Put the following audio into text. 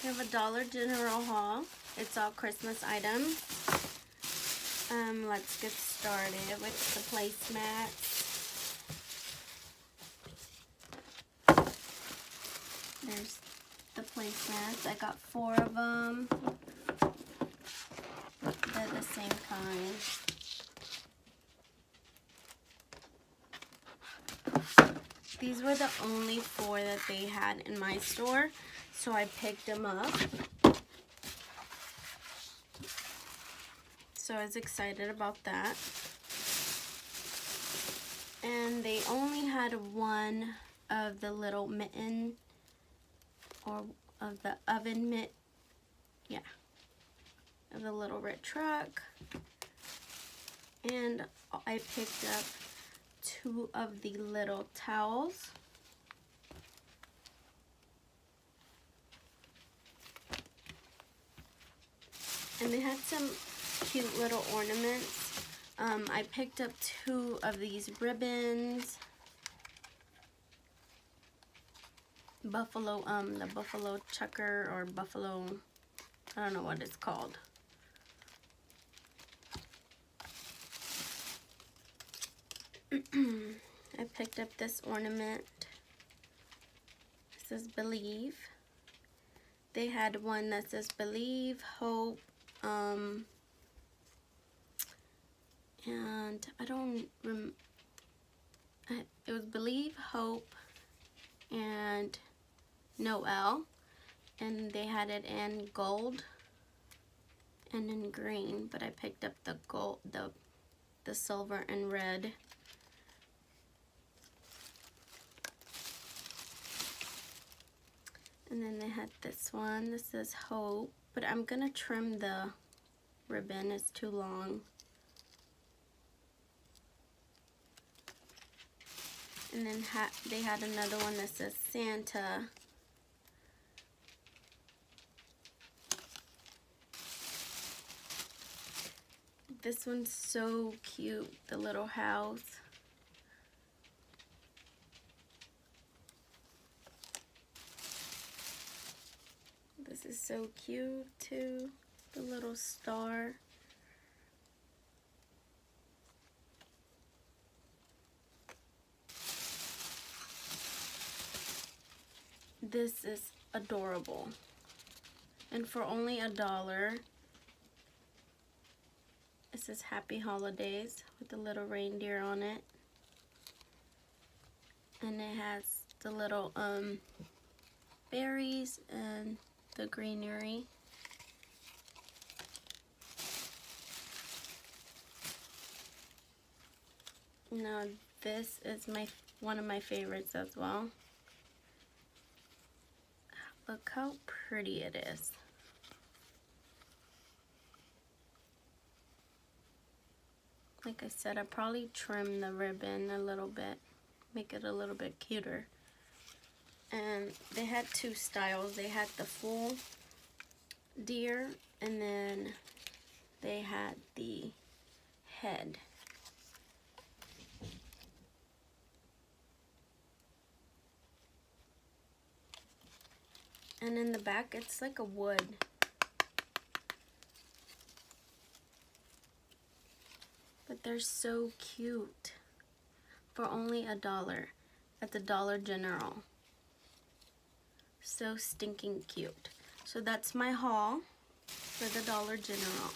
We have a Dollar General haul. It's all Christmas items. Let's get started with the placemats. There's the placemats. I got 4 of them. They're the same kind. These were the only 4 that they had in my store, so I picked them up. So I was excited about that. And they only had one of the little mitten, or of the oven mitt, yeah, of the little red truck. And I picked up 2 of the little towels. And they had some cute little ornaments. I picked up 2 of these ribbons. Buffalo, the buffalo checker or buffalo, I don't know what it's called. I picked up this ornament. It says Believe. They had one that says Believe, Hope, and I don't it was Believe, Hope, and Noel, and they had it in gold and in green, but I picked up the gold, the silver and red. And then they had this one. This says Hope, but I'm gonna trim the ribbon. It's too long. And then they had another one that says Santa. This one's so cute, the little house. This is so cute too, the little star. This is adorable. And for only $1, it says Happy Holidays with the little reindeer on it. And it has the little berries and the greenery. Now this is one of my favorites as well. Look how pretty it is. Like I said, I probably trim the ribbon a little bit, make it a little bit cuter. And they had 2 styles. They had the full deer, and then they had the head. And in the back, it's like a wood. But they're so cute. For only $1 at the Dollar General. So stinking cute. So that's my haul for the Dollar General.